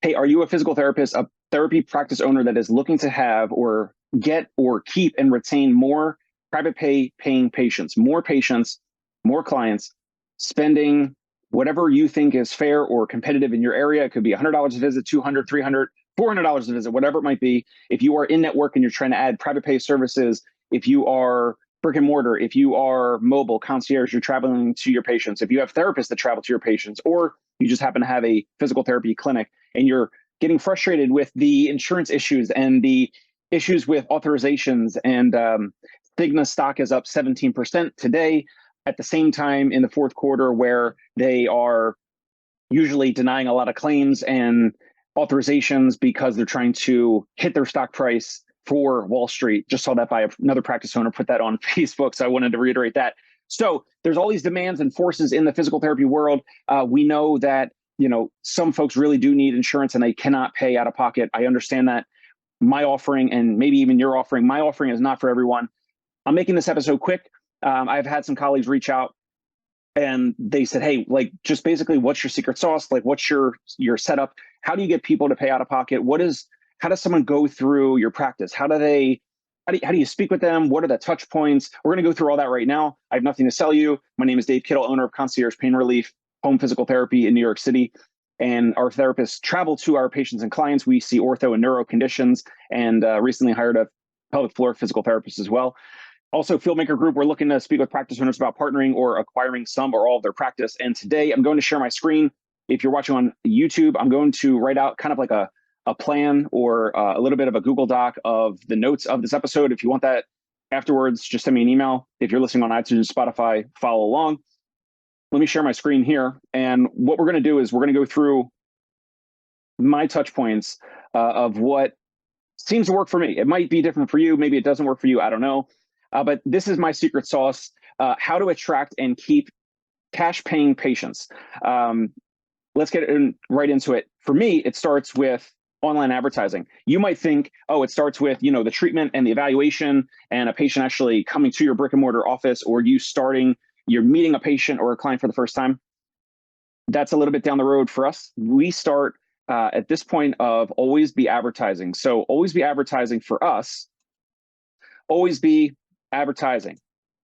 hey, are you a physical therapist, a therapy practice owner that is looking to have or get or keep and retain more private pay paying patients, more clients, spending whatever you think is fair or competitive in your area? It could be $100 a visit, $200, $300, $400 a visit, whatever it might be. If you are in network and you're trying to add private pay services, if you are brick and mortar, if you are mobile concierge, you're traveling to your patients, if you have therapists that travel to your patients, or you just happen to have a physical therapy clinic and you're getting frustrated with the insurance issues and the issues with authorizations, and Cigna stock is up 17% today at the same time in the fourth quarter where they are usually denying a lot of claims and authorizations because they're trying to hit their stock price for Wall Street. Just saw that by another practice owner put that on Facebook, so I wanted to reiterate that. So there's all these demands and forces in the physical therapy world. We know that some folks really do need insurance and they cannot pay out of pocket. I understand that. My offering, and maybe even your offering, my offering is not for everyone. I'm making this episode quick. I've had some colleagues reach out and they said, hey, like, just basically, what's your secret sauce? Like, what's your setup? How do you get people to pay out of pocket? How does someone go through your practice? How do you speak with them? What are the touch points? We're going to go through all that right now. I have nothing to sell you. My name is Dave Kittle, owner of Concierge Pain Relief, home physical therapy in New York City. And our therapists travel to our patients and clients. We see ortho and neuro conditions, and recently hired a pelvic floor physical therapist as well. Also, Fieldmaker Group, we're looking to speak with practice owners about partnering or acquiring some or all of their practice. And today I'm going to share my screen. If you're watching on YouTube, I'm going to write out kind of like a plan or a little bit of a Google Doc of the notes of this episode. If you want that afterwards, just send me an email. If you're listening on iTunes, Spotify, follow along. Let me share my screen here. And what we're going to do is we're going to go through my touch points of what seems to work for me. It might be different for you. Maybe it doesn't work for you. I don't know. But this is my secret sauce, how to attract and keep cash paying patients. Let's get right into it. For me, it starts with online advertising. You might think, oh, it starts with, the treatment and the evaluation and a patient actually coming to your brick and mortar office, or you're meeting a patient or a client for the first time. That's a little bit down the road for us. We start at this point of always be advertising. So always be advertising for us. Always be advertising.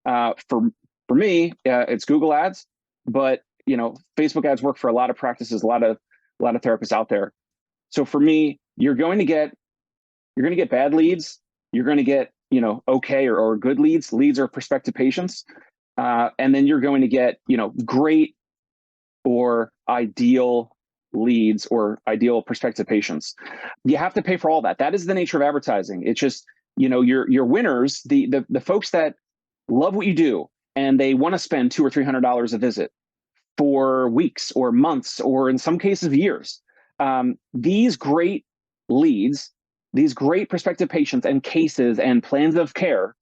For me, it's Google ads, but Facebook ads work for a lot of practices, a lot of therapists out there. So for me, you're going to get bad leads. You're going to get okay or good leads. Leads are prospective patients, and then you're going to get great or ideal leads or ideal prospective patients. You have to pay for all that. That is the nature of advertising. It's just your winners, the folks that love what you do and they want to spend $200 or $300 a visit for weeks or months or in some cases years. These great leads, these great prospective patients and cases and plans of care,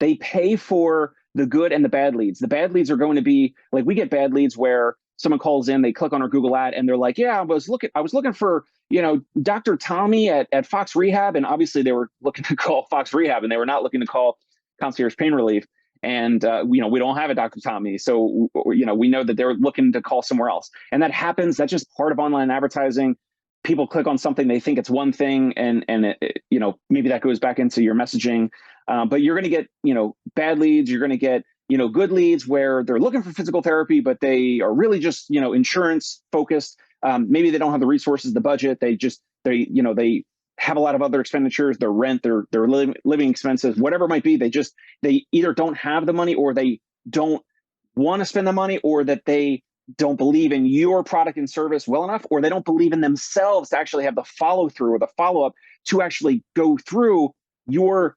they pay for the good and the bad leads. The bad leads are going to be like, we get bad leads where someone calls in, they click on our Google ad and they're like, yeah, I was looking for, Dr. Tommy at Fox Rehab. And obviously they were looking to call Fox Rehab and they were not looking to call Concierge Pain Relief. And, we don't have a Dr. Tommy. So, we know that they're looking to call somewhere else. And that happens. That's just part of online advertising. People click on something, they think it's one thing, and maybe that goes back into your messaging. But you're going to get, bad leads. You're going to get, good leads where they're looking for physical therapy, but they are really just, insurance focused. Maybe they don't have the resources, the budget. They have a lot of other expenditures, their rent, their living expenses, whatever it might be. They either don't have the money, or they don't want to spend the money, or that they don't believe in your product and service well enough, or they don't believe in themselves to actually have the follow through or the follow up to actually go through your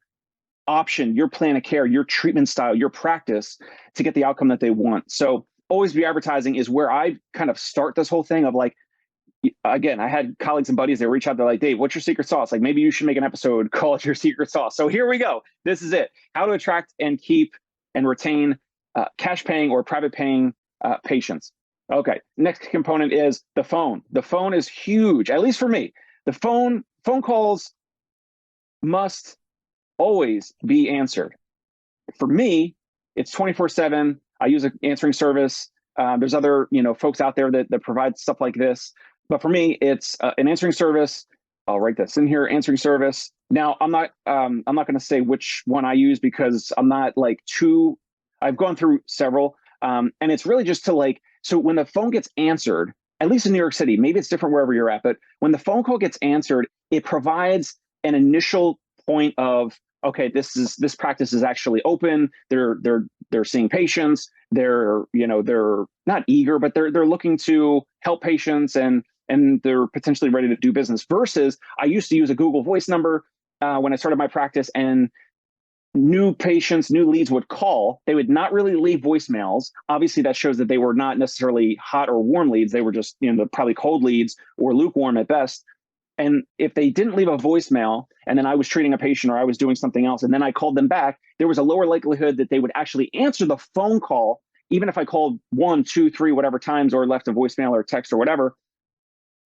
option, your plan of care, your treatment style, your practice to get the outcome that they want. So always be advertising is where I kind of start this whole thing of like, again, I had colleagues and buddies that reach out. They're like, Dave, what's your secret sauce? Like, maybe you should make an episode called Your Secret Sauce. So here we go. This is it. How to attract and keep and retain cash paying or private paying patients. Okay. Next component is the phone. The phone is huge, at least for me. The phone calls must always be answered. For me, it's 24/7. I use an answering service. There's other, folks out there that provide stuff like this. But for me, it's an answering service. I'll write this in here, answering service. Now, I'm not going to say which one I use because I'm not like too. I've gone through several, and it's really just to like. So when the phone gets answered, at least in New York City, maybe it's different wherever you're at, but when the phone call gets answered, it provides an initial point of, okay, this practice is actually open. They're seeing patients. They're not eager, but they're looking to help patients, and they're potentially ready to do business. Versus, I used to use a Google Voice number when I started my practice, and new patients, new leads would call. They would not really leave voicemails. Obviously, that shows that they were not necessarily hot or warm leads. They were just, probably cold leads or lukewarm at best. And if they didn't leave a voicemail, and then I was treating a patient or I was doing something else, and then I called them back, there was a lower likelihood that they would actually answer the phone call, even if I called 1, 2, 3, whatever times, or left a voicemail or text or whatever.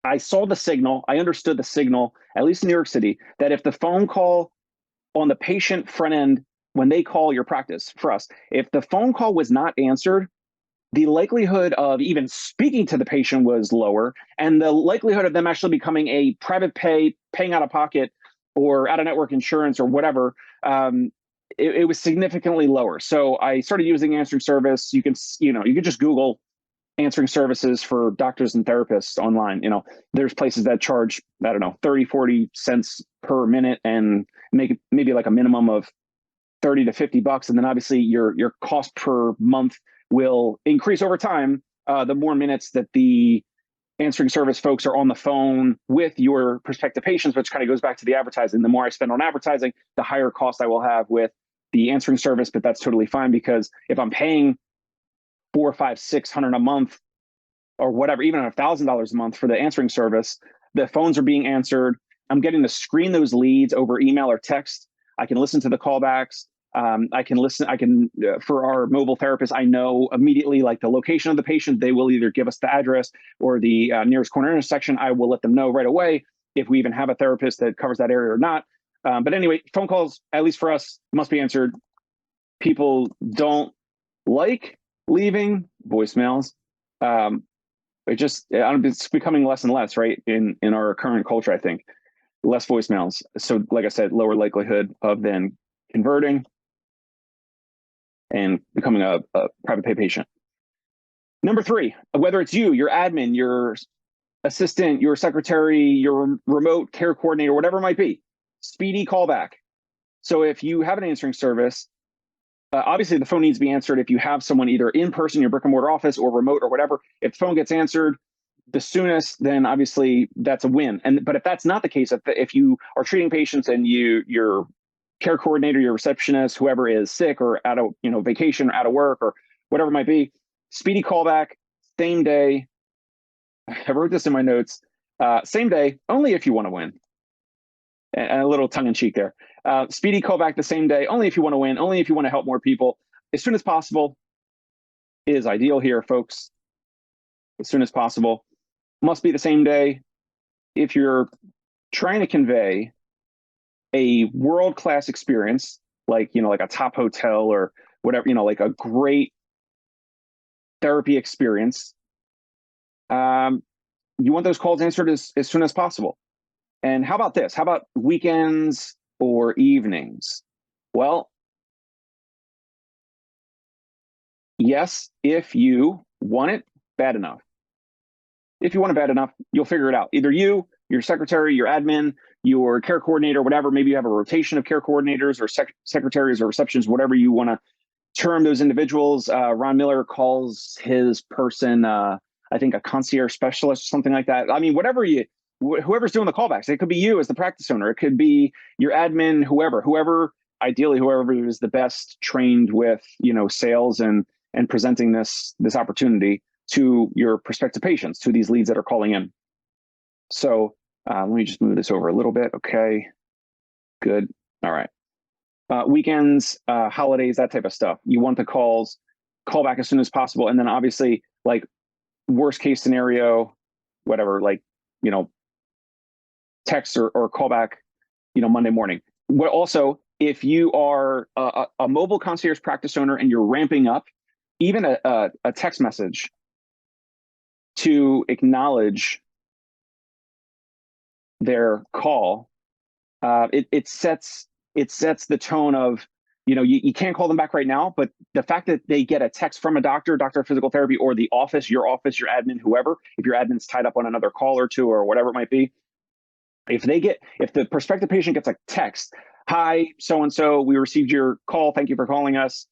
I saw the signal. I understood the signal, at least in New York City, that if the phone call on the patient front end, when they call your practice for us, if the phone call was not answered, the likelihood of even speaking to the patient was lower, and the likelihood of them actually becoming a private paying out of pocket or out of network insurance or whatever, it was significantly lower. So I started using answering service. You can just Google answering services for doctors and therapists online. There's places that charge, I don't know, 30, 40 cents per minute and make it maybe like a minimum of 30 to 50 bucks. And then obviously your cost per month will increase over time. The more minutes that the answering service folks are on the phone with your prospective patients, which kind of goes back to the advertising. The more I spend on advertising, the higher cost I will have with the answering service. But that's totally fine, because if I'm paying $400, $500, $600 a month or whatever, even $1,000 a month for the answering service, the phones are being answered. I'm getting to screen those leads over email or text. I can listen to the callbacks. I can for our mobile therapists, I know immediately like the location of the patient. They will either give us the address or the nearest corner intersection. I will let them know right away if we even have a therapist that covers that area or not. But anyway, phone calls, at least for us, must be answered. People don't like leaving voicemails. It's becoming less and less, right? In our current culture, I think less voicemails. So like I said, lower likelihood of then converting and becoming a private pay patient. Number 3, whether it's you, your admin, your assistant, your secretary, your remote care coordinator, whatever it might be, speedy callback. So if you have an answering service, obviously the phone needs to be answered. If you have someone either in person, your brick and mortar office, or remote or whatever, if the phone gets answered the soonest, then obviously that's a win. But if that's not the case, if you are treating patients and your care coordinator, your receptionist, whoever is sick or out of vacation or out of work or whatever it might be, speedy callback, same day. I wrote this in my notes. Same day, only if you want to win. And a little tongue in cheek there. Speedy callback the same day, only if you want to win, only if you want to help more people. As soon as possible is ideal here, folks. As soon as possible. Must be the same day. If you're trying to convey a world-class experience, like a top hotel or whatever, like a great therapy experience, you want those calls answered as soon as possible. And how about this? How about weekends or evenings? Well, yes, if you want it bad enough. If you want it bad enough, you'll figure it out. Either you, your secretary, your admin, your care coordinator, whatever. Maybe you have a rotation of care coordinators or secretaries or receptionists, whatever you want to term those individuals. Ron Miller calls his person, I think, a concierge specialist, something like that. I mean, whoever's doing the callbacks. It could be you as the practice owner. It could be your admin, whoever, ideally, whoever is the best trained with, sales and presenting this opportunity to your prospective patients, to these leads that are calling in. So let me just move this over a little bit. Okay, good. All right. Weekends, holidays, that type of stuff. You want the call back as soon as possible. And then obviously, like, worst case scenario, whatever, like, text or call back, Monday morning. What also, if you are a mobile concierge practice owner and you're ramping up, even a text message to acknowledge their call, it sets the tone of, you can't call them back right now, but the fact that they get a text from a doctor of physical therapy, or the office, your admin, whoever, if your admin's tied up on another call or two or whatever it might be, if the prospective patient gets a text, "Hi, so-and-so, we received your call. Thank you for calling us.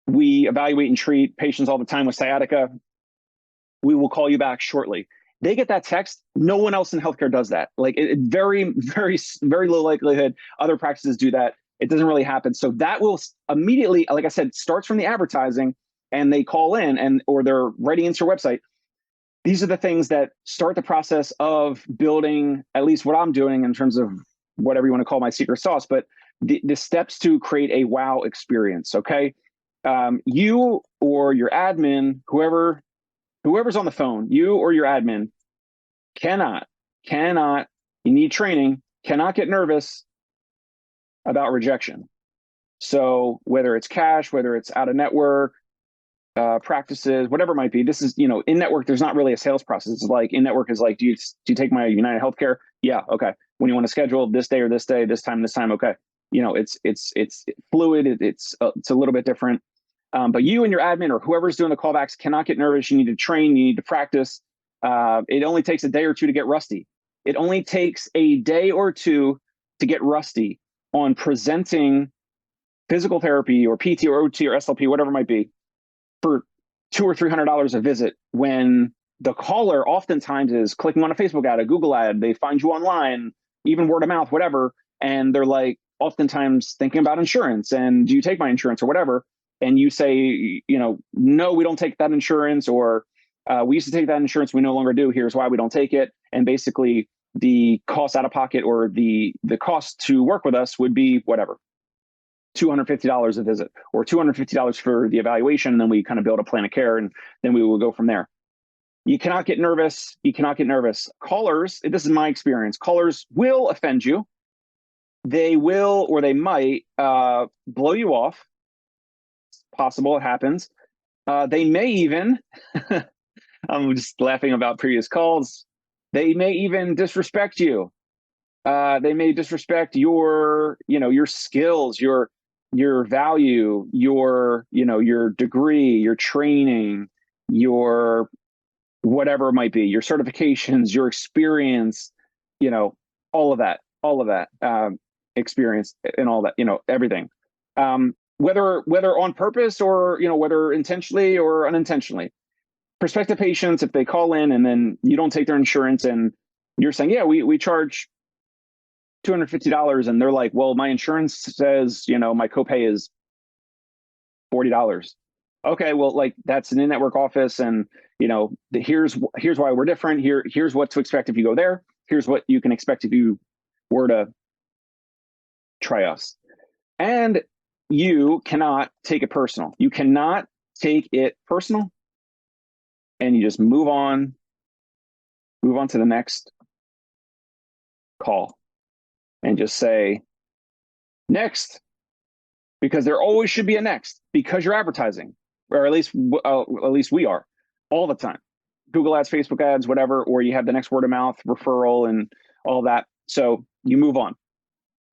We evaluate and treat patients all the time with sciatica. We will call you back shortly." They get that text. No one else in healthcare does that. Like, very, very, very low likelihood other practices do that. It doesn't really happen. So that will immediately, like I said, starts from the advertising, and they call in, or they're writing into your website. These are the things that start the process of building, at least what I'm doing in terms of whatever you want to call my secret sauce, but the steps to create a wow experience. Okay. You or your admin, whoever's on the phone, you or your admin cannot, you need training, cannot get nervous about rejection. So whether it's cash, whether it's out of network, practices, whatever it might be, this is, in network, there's not really a sales process. It's like, in network is like, do you take my United Healthcare? Yeah. Okay. When you want to schedule this day or this day, this time, okay. It's fluid. It's a little bit different. But you and your admin or whoever's doing the callbacks cannot get nervous. You need to train, you need to practice. It only takes a day or two to get rusty. It only takes a day or two to get rusty on presenting physical therapy or PT or OT or SLP, whatever it might be, for $200 or $300 a visit, when the caller oftentimes is clicking on a Facebook ad, a Google ad, they find you online, even word of mouth, whatever, and they're like oftentimes thinking about insurance and, do you take my insurance or whatever? And you say, no, we don't take that insurance, or we used to take that insurance, we no longer do. Here's why we don't take it. And basically the cost out of pocket, or the cost to work with us, would be whatever, $250 a visit, or $250 for the evaluation. And then we kind of build a plan of care, and then we will go from there. You cannot get nervous. Callers, this is my experience, callers will offend you. They will, or they might blow you off. It's possible, it happens. They may even, I'm just laughing about previous calls, they may even disrespect you. They may disrespect your skills, your value, your degree, your training, your whatever it might be, your certifications, your experience, all of that, experience and all that, everything. Whether on purpose, or, whether intentionally or unintentionally. Prospective patients, if they call in and then you don't take their insurance, and you're saying, yeah, we charge $250, and they're like, well, my insurance says, my copay is $40. Okay, well, like, that's an in-network office, and here's why we're different. Here's what to expect if you go there. Here's what you can expect if you were to try us. And you cannot take it personal. You cannot take it personal, and you just move on to the next call, and just say next, because there always should be a next, because you're advertising, or at least we are, all the time. Google ads, Facebook ads, whatever, or you have the next word of mouth referral and all that. So you move on.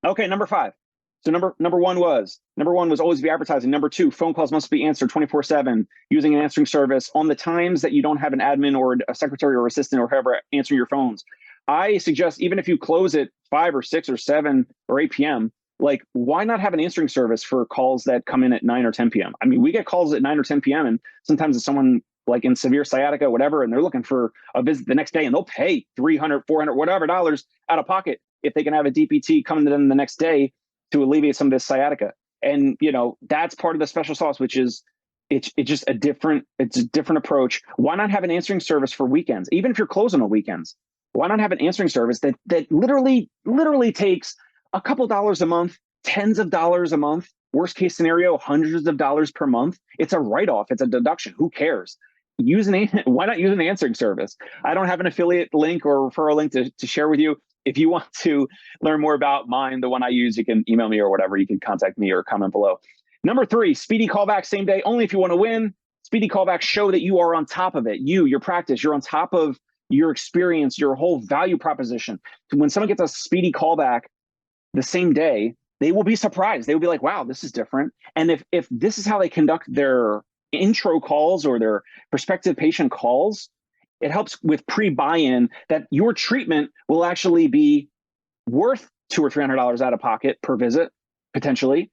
Okay, number 5. So number one was always be advertising. Number 2, phone calls must be answered 24/7 using an answering service on the times that you don't have an admin or a secretary or assistant or whoever answering your phones. I suggest, even if you close at 5 or 6 or 7 or 8 p.m., like, why not have an answering service for calls that come in at 9 or 10 p.m.? I mean, we get calls at 9 or 10 p.m. and sometimes it's someone like in severe sciatica, whatever, and they're looking for a visit the next day, and they'll pay $300, $400, whatever dollars out of pocket if they can have a DPT come to them the next day to alleviate some of this sciatica. And, that's part of the special sauce, which is it's a different approach. Why not have an answering service for weekends? Even if you're closing on weekends, why not have an answering service that literally takes a couple dollars a month, tens of dollars a month, worst case scenario, hundreds of dollars per month? It's a write-off. It's a deduction. Who cares? Why not use an answering service? I don't have an affiliate link or referral link to share with you. If you want to learn more about mine, the one I use, you can email me or whatever. You can contact me or comment below. Number 3, speedy callback same day, only if you want to win. Speedy callbacks show that you are on top of it. Your practice, you're on top of your experience, your whole value proposition. When someone gets a speedy callback the same day, they will be surprised. They will be like, wow, this is different. And if this is how they conduct their intro calls or their prospective patient calls, it helps with pre-buy-in that your treatment will actually be worth $200 or $300 out of pocket per visit, potentially,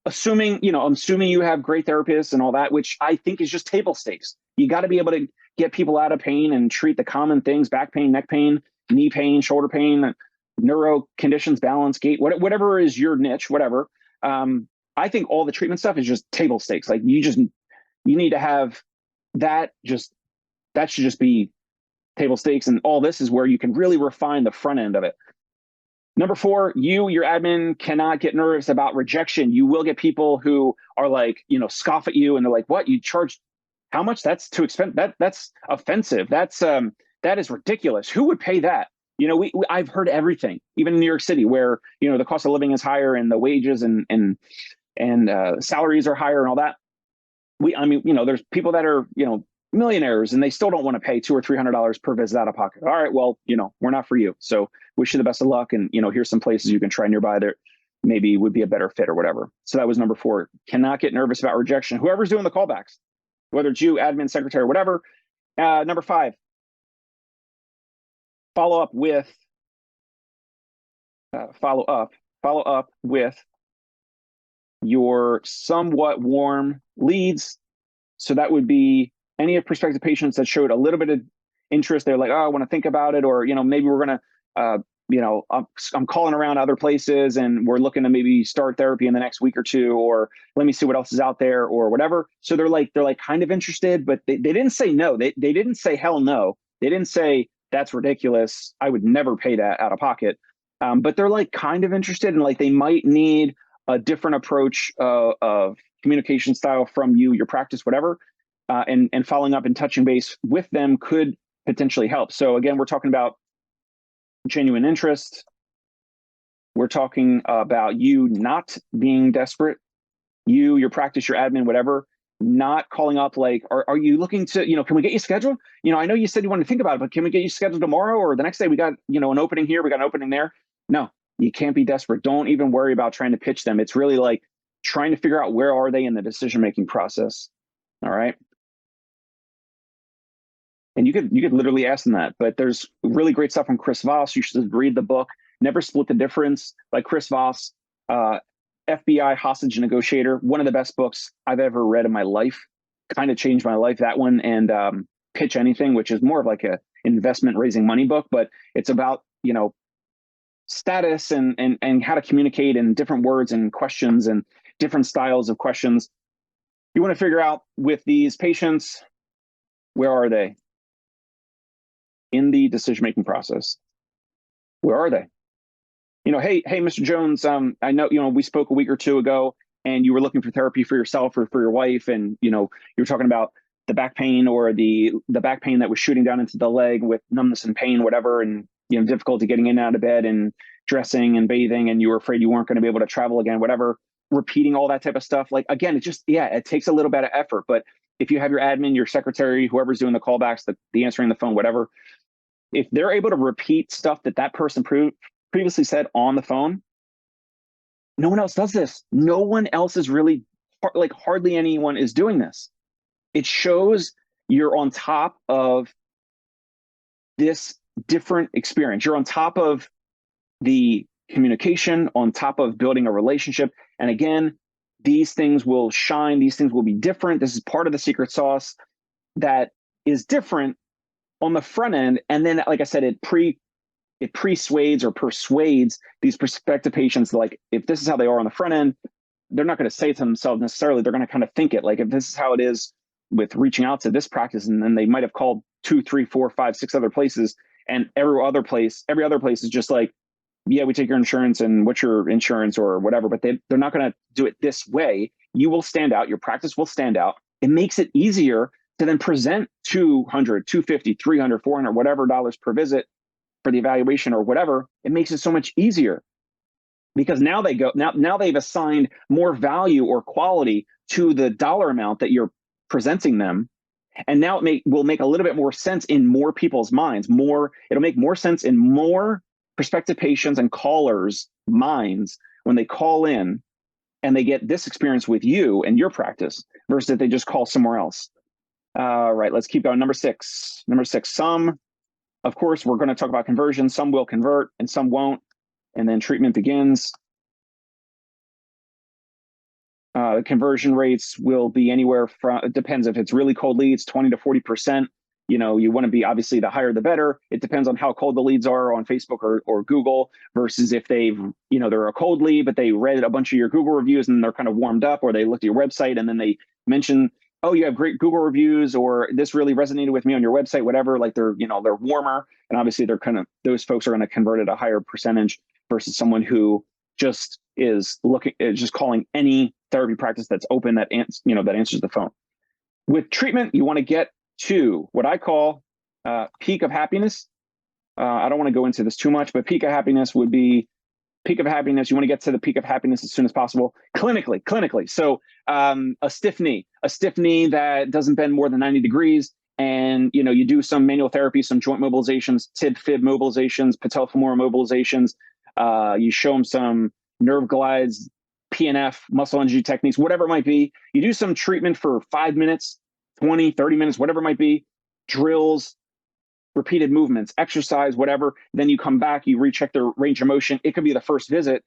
assuming you have great therapists and all that, which I think is just table stakes. You got to be able to get people out of pain and treat the common things: back pain, neck pain, knee pain, shoulder pain, neuro conditions, balance, gait, whatever is your niche, whatever. I think all the treatment stuff is just table stakes. Like you need to have that that should just be table stakes. And all this is where you can really refine the front end of it. Number 4, your admin cannot get nervous about rejection. You will get people who are like, scoff at you and they're like, what, you charge how much? That's too expensive. That's offensive. That is ridiculous. Who would pay that? I've heard everything, even in New York City, where, the cost of living is higher and the wages and salaries are higher and all that. There's people that are, millionaires and they still don't want to pay $200 or $300 per visit out of pocket. All right, well, we're not for you. So wish you the best of luck. And, here's some places you can try nearby that maybe would be a better fit or whatever. So that was number 4. Cannot get nervous about rejection. Whoever's doing the callbacks, whether it's you, admin, secretary, whatever. Number 5, follow up with your somewhat warm leads. So that would be any of prospective patients that showed a little bit of interest. They're like, oh, I want to think about it. Or, maybe we're going to, I'm calling around other places and we're looking to maybe start therapy in the next week or 2, or let me see what else is out there or whatever. So they're like kind of interested, but they didn't say no. They didn't say hell no. They didn't say that's ridiculous, I would never pay that out of pocket. But they're like kind of interested, and like they might need a different approach of communication style from you, your practice, whatever. And following up and touching base with them could potentially help. So again, we're talking about genuine interest. We're talking about you not being desperate, your practice, your admin, whatever, not calling up like, are you looking to, can we get you scheduled? I know you said you wanted to think about it, but can we get you scheduled tomorrow or the next day? We got, an opening here, we got an opening there. No, you can't be desperate. Don't even worry about trying to pitch them. It's really like trying to figure out where are they in the decision-making process. All right. And you could literally ask them that, but there's really great stuff from Chris Voss. You should read the book, Never Split the Difference by Chris Voss, FBI Hostage Negotiator, one of the best books I've ever read in my life, kind of changed my life, that one, and Pitch Anything, which is more of like a investment raising money book, but it's about, status and how to communicate in different words and questions and different styles of questions. You want to figure out with these patients, where are they in the decision-making process? Where are they? Hey, Mr. Jones, I know, we spoke a week or 2 ago and you were looking for therapy for yourself or for your wife. And, you were talking about the back pain or the back pain that was shooting down into the leg with numbness and pain, whatever. And, difficulty getting in and out of bed and dressing and bathing. And you were afraid you weren't going to be able to travel again, whatever, repeating all that type of stuff. Like, again, it takes a little bit of effort, but if you have your admin, your secretary, whoever's doing the callbacks, the answering the phone, whatever, if they're able to repeat stuff that person previously said on the phone, no one else does this. No one else is really, like hardly anyone is doing this. It shows you're on top of this different experience. You're on top of the communication, on top of building a relationship. And again, these things will shine. These things will be different. This is part of the secret sauce that is different on the front end. And then, like I said, it persuades these prospective patients. Like, if this is how they are on the front end, they're not going to say it to themselves necessarily. They're going to kind of think it. Like, if this is how it is with reaching out to this practice, and then they might have called 2, 3, 4, 5, 6 other places, and every other place is just like, yeah, we take your insurance and what's your insurance or whatever, but they're not going to do it this way. You will stand out. Your practice will stand out. It makes it easier to then present $200, $250, $300, $400, whatever dollars per visit for the evaluation or whatever. It makes it so much easier because now they've assigned more value or quality to the dollar amount that you're presenting them. And now will make a little bit more sense in more people's minds. It'll make more sense in more prospective patients and callers' minds when they call in and they get this experience with you and your practice versus if they just call somewhere else. All right, let's keep going. Number six. Some, of course, we're going to talk about conversion. Some will convert and some won't. And then treatment begins. The conversion rates will be anywhere from, it depends if it's really cold leads, 20 to 40%. You want to be, obviously, the higher the better. It depends on how cold the leads are on Facebook or Google versus if they're a cold lead, but they read a bunch of your Google reviews and they're kind of warmed up, or they looked at your website and then they mention, oh, you have great Google reviews, or this really resonated with me on your website, whatever. Like they're warmer, and obviously those folks are going to convert at a higher percentage versus someone who just is just calling any therapy practice that's open that answers the phone. With treatment, you want to get to what I call peak of happiness. I don't want to go into this too much, but peak of happiness would be peak of happiness. You want to get to the peak of happiness as soon as possible, clinically. So a stiff knee that doesn't bend more than 90 degrees, and you do some manual therapy, some joint mobilizations, tib-fib mobilizations, patellofemoral mobilizations. You show them some nerve glides, PNF, muscle energy techniques, whatever it might be. You do some treatment for 5 minutes, 20, 30 minutes, whatever it might be, drills, repeated movements, exercise, whatever. Then you come back, you recheck their range of motion. It could be the first visit.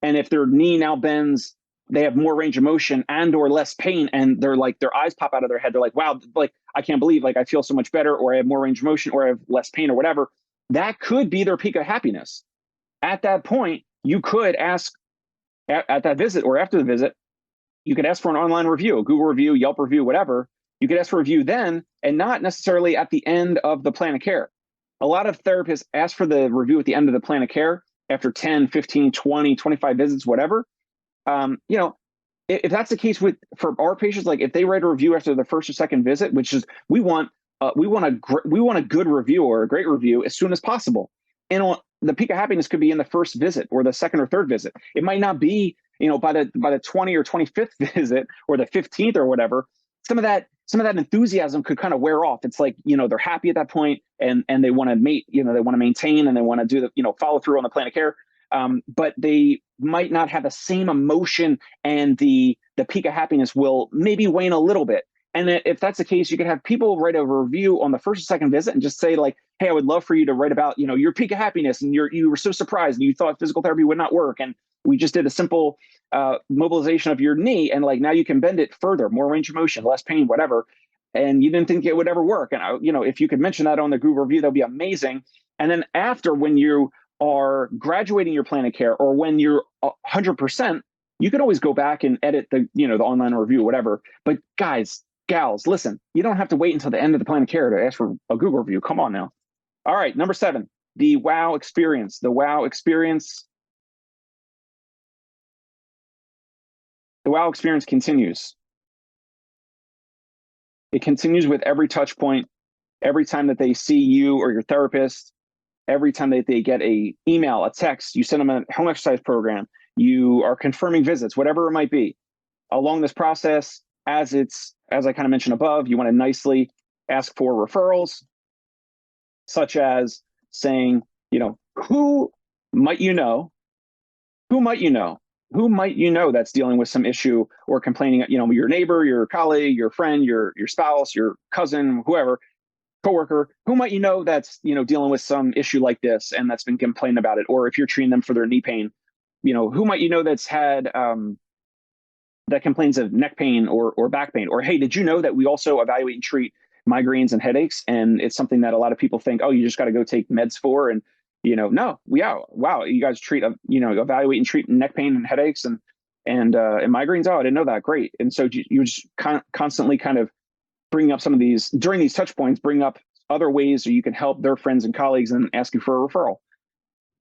And if their knee now bends, they have more range of motion and or less pain, and they're like, their eyes pop out of their head. They're like, wow, like, I can't believe, like, I feel so much better, or I have more range of motion, or I have less pain, or whatever. That could be their peak of happiness. At that point, you could ask at that visit or after the visit, you could ask for an online review, a Google review, Yelp review, whatever. You could ask for a review then, and not necessarily at the end of the plan of care. A lot of therapists ask for the review at the end of the plan of care after 10, 15, 20, 25 visits, whatever. If that's the case for our patients, like if they write a review after the first or second visit, which is we want a good review or a great review as soon as possible. And the peak of happiness could be in the first visit or the second or third visit. It might not be, by the 20 or 25th visit or the 15th or whatever. Some of that enthusiasm could kind of wear off. It's like, they're happy at that point and they want to they want to maintain and they want to do the, follow through on the plan of care. But they might not have the same emotion, and the peak of happiness will maybe wane a little bit. And if that's the case, you could have people write a review on the first or second visit and just say like, hey, I would love for you to write about, your peak of happiness, and you were so surprised and you thought physical therapy would not work. And we just did a simple mobilization of your knee, and like now you can bend it further, more range of motion, less pain, whatever. And you didn't think it would ever work. And if you could mention that on the Google review, that'd be amazing. And then after, when you are graduating your plan of care, or when you're 100%, you can always go back and edit the online review, whatever. But guys, gals, listen, you don't have to wait until the end of the plan of care to ask for a Google review. Come on now. All right, number 7, the wow experience. The wow experience. The wow experience continues. It continues with every touch point, every time that they see you or your therapist, every time that they get a email, a text, you send them a home exercise program, you are confirming visits, whatever it might be. Along this process, as I kind of mentioned above, you want to nicely ask for referrals, such as saying, who might you know that's dealing with some issue or complaining, your neighbor, your colleague, your friend, your spouse, your cousin, whoever, coworker, who might that's, dealing with some issue like this and that's been complaining about it. Or if you're treating them for their knee pain, who might that's had that complains of neck pain or back pain. Or, hey, did you know that we also evaluate and treat migraines and headaches? And it's something that a lot of people think, oh, you just got to go take meds for. And, no, wow, you guys treat, evaluate and treat neck pain and headaches and migraines. Oh, I didn't know that. Great. And so you just constantly kind of bring up some of these, during these touch points, bring up other ways so you can help their friends and colleagues and ask you for a referral.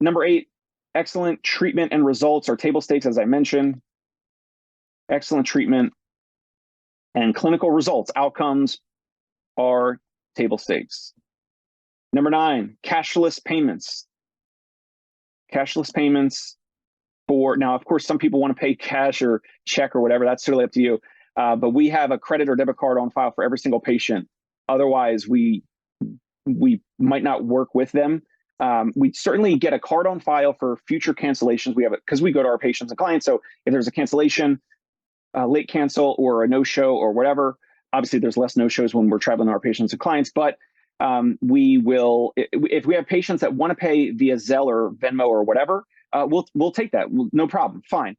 Number 8, excellent treatment and results are table stakes, as I mentioned. Excellent treatment and clinical results, outcomes, are table stakes. Number 9, cashless payments. Cashless payments now, of course, some people want to pay cash or check or whatever. That's totally up to you. But we have a credit or debit card on file for every single patient. Otherwise, we might not work with them. We certainly get a card on file for future cancellations. We have it because we go to our patients and clients. So if there's a cancellation, late cancel, or a no-show or whatever, obviously there's less no-shows when we're traveling to our patients and clients, but we will, if we have patients that want to pay via Zelle or Venmo or whatever, we'll take that. No problem. Fine.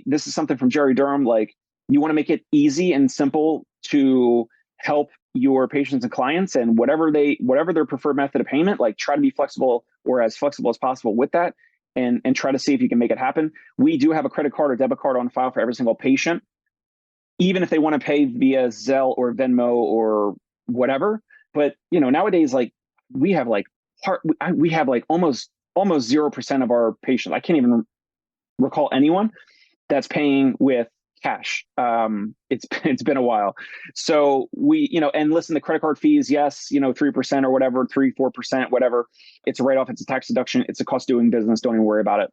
This is something from Jerry Durham. Like, you want to make it easy and simple to help your patients and clients, and whatever their preferred method of payment, like, try to be flexible, or as flexible as possible with that, and try to see if you can make it happen. We do have a credit card or debit card on file for every single patient, even if they want to pay via Zelle or Venmo or whatever. But nowadays, like, we have like almost 0% of our patients. I can't even recall anyone that's paying with cash. It's been a while. So and listen, the credit card fees, yes, 3% or whatever, 3-4%, whatever. It's a write-off, it's a tax deduction, it's a cost of doing business. Don't even worry about it.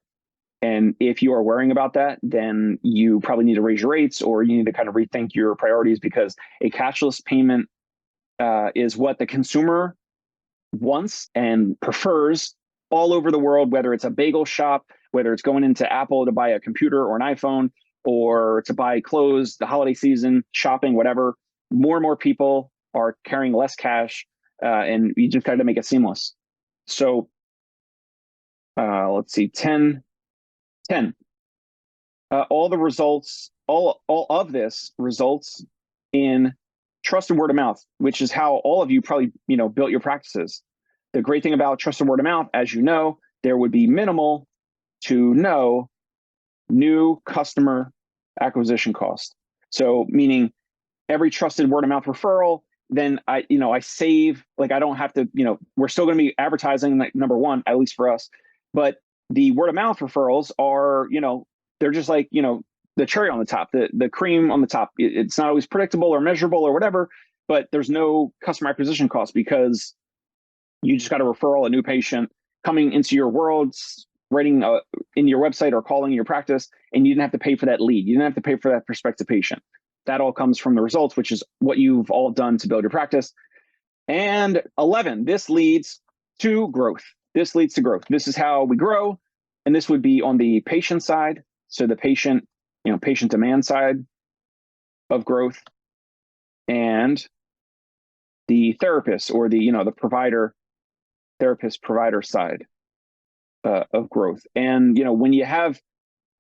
And if you are worrying about that, then you probably need to raise your rates, or you need to kind of rethink your priorities, because a cashless payment is what the consumer wants and prefers all over the world, whether it's a bagel shop, whether it's going into Apple to buy a computer or an iPhone, or to buy clothes, the holiday season, shopping, whatever. More and more people are carrying less cash, and you just got to make it seamless. So let's see, 10. All the results, all of this results in trusted word of mouth, which is how all of you probably built your practices. The great thing about trusted word of mouth, as you know, there would be minimal to no new customer acquisition cost. So meaning every trusted word of mouth referral, then I save, like, I don't have to, we're still going to be advertising, like, number one, at least for us, but the word of mouth referrals are, they're just like, the cherry on the top, the cream on the top. It's not always predictable or measurable or whatever, but there's no customer acquisition cost, because you just got a referral, a new patient coming into your world, writing in your website or calling your practice, and you didn't have to pay for that lead. You didn't have to pay for that prospective patient. That all comes from the results, which is what you've all done to build your practice. And 11, this leads to growth. This leads to growth. This is how we grow. And this would be on the patient side. So the patient demand side of growth, and the therapist, or the provider, therapist provider side of growth. And when you have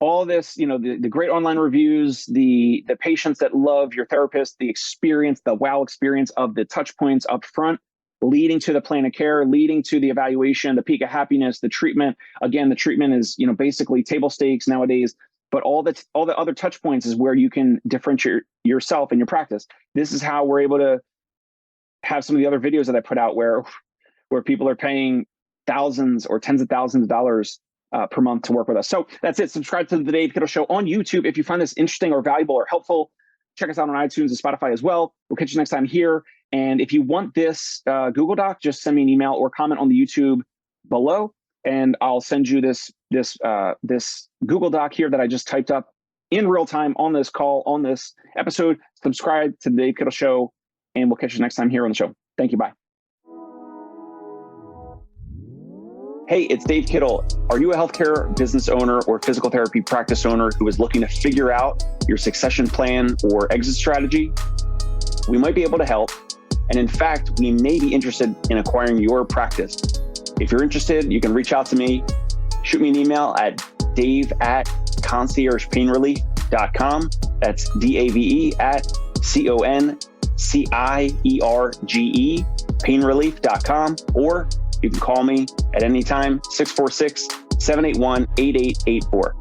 all this, the great online reviews, the patients that love your therapist, the experience, the wow experience of the touch points up front, leading to the plan of care, leading to the evaluation, the peak of happiness, the treatment. Again, the treatment is basically table stakes nowadays. But all the other touch points is where you can differentiate yourself and your practice. This is how we're able to have some of the other videos that I put out where people are paying thousands or tens of thousands of dollars per month to work with us. So that's it. Subscribe to the Dave Kittle Show on YouTube. If you find this interesting or valuable or helpful, check us out on iTunes and Spotify as well. We'll catch you next time here. And if you want this Google Doc, just send me an email or comment on the YouTube below, and I'll send you this Google Doc here that I just typed up in real time on this call, on this episode. Subscribe to the Dave Kittle Show, and we'll catch you next time here on the show. Thank you. Bye. Hey, it's Dave Kittle. Are you a healthcare business owner or physical therapy practice owner who is looking to figure out your succession plan or exit strategy? We might be able to help. And in fact, we may be interested in acquiring your practice. If you're interested, you can reach out to me. Shoot me an email at dave@conciergepainrelief.com. That's DAVE at CONCIERGE painrelief.com. Or you can call me at any time, 646-781-8884.